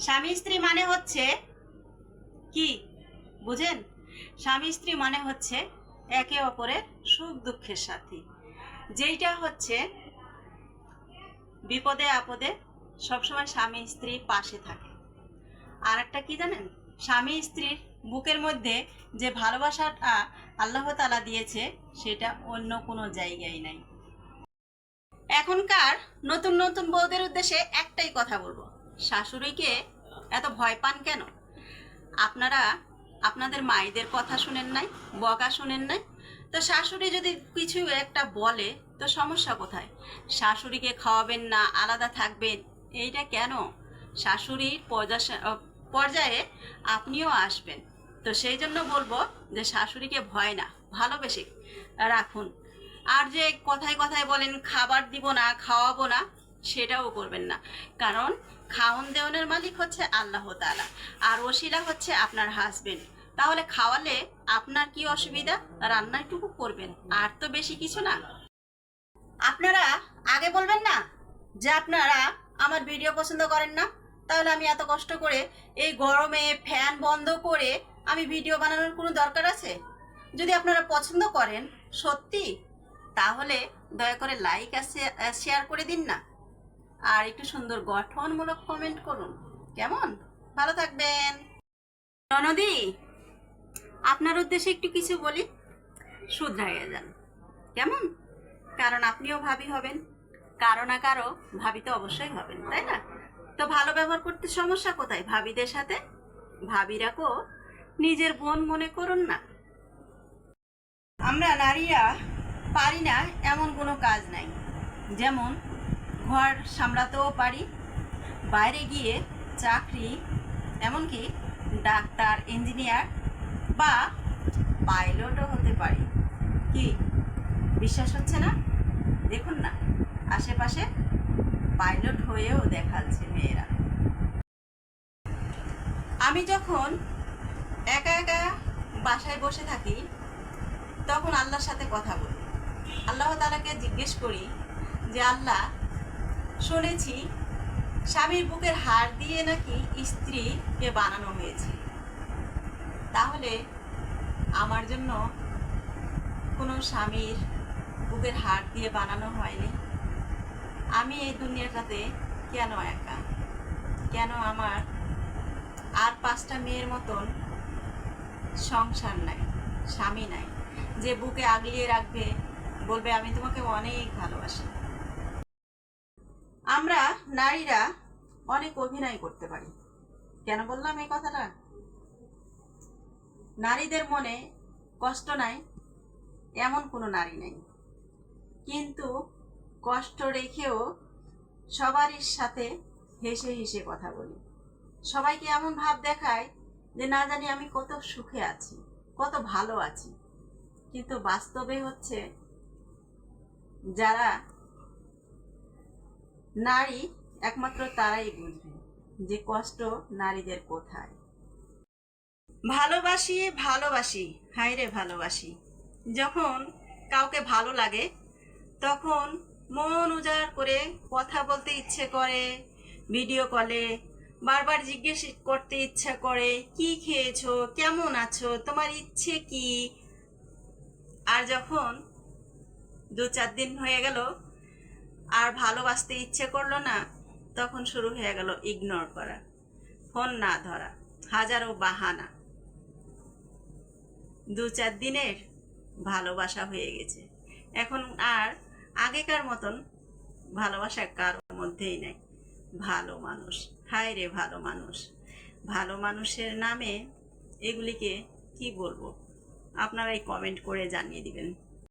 স্বামী স্ত্রী মানে হচ্ছে কি বুঝেন? স্বামী স্ত্রী মানে হচ্ছে একে অপরের সুখ দুঃখের সাথী, যেইটা হচ্ছে বিপদে আপদে সবসময় স্বামী স্ত্রী পাশে থাকে। আর একটা কি জানেন, স্বামী স্ত্রীর বুকের মধ্যে যে ভালোবাসাটা আল্লাহ তাআলা দিয়েছে সেটা অন্য কোনো জায়গায় নাই। এখনকার নতুন নতুন বউদের উদ্দেশ্যে একটাই কথা বলবো, শাশুড়িকে এত ভয় পান কেন? আপনারা আপনাদের মায়েদের কথা শুনেন নাই, বকা শুনেন নাই? তো শাশুড়ি যদি কিছু একটা বলে তো সমস্যা কোথায়? শাশুড়িকে খাওয়াবেন না, আলাদা থাকবেন, এইটা কেন? শাশুড়ির পর্যায়ে আপনিও আসবেন। তো সেই জন্য বলবো যে শাশুড়িকে ভয় না, ভালোবেসে রাখুন। আর যে কথায় কথায় বলেন খাবার দিব না, খাওয়াবো না, সেটাও করবেন না। কারণ খাওন দেওয়ানের মালিক হচ্ছে আল্লাহ তাআলা, আর ওসিলা হচ্ছে আপনার হাজবেন্ড। তাহলে খাওয়ালে আপনার কি অসুবিধা? রান্নাটুকু করবেন, আর তো বেশি কিছু না। আপনারা আগে বলবেন না যে আপনারা আমার ভিডিও পছন্দ করেন না, তাহলে আমি এত কষ্ট করে এই গরমে ফ্যান বন্ধ করে আমি ভিডিও বানানোর কোনো দরকার আছে? যদি আপনারা পছন্দ করেন সত্যি, তাহলে দয়া করে লাইক আর শেয়ার করে দিন না, আর একটু সুন্দর গঠনমূলক কমেন্ট করুন। কেমন? ভালো থাকবেন। ননদি, আপনার উদ্দেশ্যে একটু কিছু বলি, শুধরাইয়া যান কেমন? কারণ আপনিও ভাবি হবেন, কারো না কারো ভাবি তো অবশ্যই হবেন, তাই না? তো ভালো ব্যবহার করতে সমস্যা কোথায় ভাবিদের সাথে? ভাবিরাকেও নিজের বোন মনে করুন না। আমরা নারীরা পারি না এমন কোনো কাজ নাই, যেমন ঘর সামলাতেও পারি, বাইরে গিয়ে চাকরি, এমনকি ডাক্তার, ইঞ্জিনিয়ার বা পাইলটও হতে পারি। কি বিশ্বাস হচ্ছে না? দেখুন না, আশেপাশে পাইলট হয়েও দেখাচ্ছে মেয়েরা। আমি যখন একা একা বাসায় বসে থাকি তখন আল্লাহর সাথে কথা বলি, আল্লাহ তাআলাকে জিজ্ঞেস করি যে আল্লাহ, শুনেছি স্বামীর বুকের হাড় দিয়ে নাকি স্ত্রীকে বানানো হয়েছে, তাহলে আমার জন্য কোনো স্বামীর বুকের হাড় দিয়ে বানানো হয়নি। আমি এই দুনিয়াটাতে কেন একা? কেন আমার আর 5টা মেয়ের মতন সংসার নাই, স্বামী নাই, যে বুকে আগলিয়ে রাখবে, বলবে আমি তোমাকে অনেক ভালোবাসি? আমরা নারীরা অনেক অভিনয় করতে পারি। কেন বললাম এই কথাটা? নারীদের মনে কষ্ট নাই এমন কোনো নারী নেই, কিন্তু কষ্ট রেখেও সবারই সাথে হেসে হেসে কথা বলি। সবাইকে এমন ভাব দেখায় যে না জানি আমি কত সুখে আছি, কত ভালো আছি, কিন্তু বাস্তবে হচ্ছে যারা নারী একমাত্র তারাই বুঝবে যে কষ্ট নারীদের কোথায়। ভালোবাসি ভালোবাসি, হায় রে ভালোবাসি। যখন কাউকে ভালো লাগে তখন মন উজাড় করে কথা বলতে ইচ্ছে করে, ভিডিও কলে বারবার জিজ্ঞেস করতে ইচ্ছা করে, কি খেয়েছো, কেমন আছো, তোমার ইচ্ছে কি? আর যখন 2-4 দিন হয়ে গেল আর ভালোবাসতে ইচ্ছে করলো না, তখন শুরু হয়ে গেল ইগনোর করা, ফোন না ধরা, হাজারো বাহানা। 2-4 দিনের ভালোবাসা হয়ে গেছে। এখন আর আগেকার মতন ভালোবাসা কারোর মধ্যেই নাই। ভালো মানুষ, হায় রে ভালো মানুষ। ভালো মানুষের নামে এগুলিকে কি বলবো, আপনারাই কমেন্ট করে জানিয়ে দিবেন।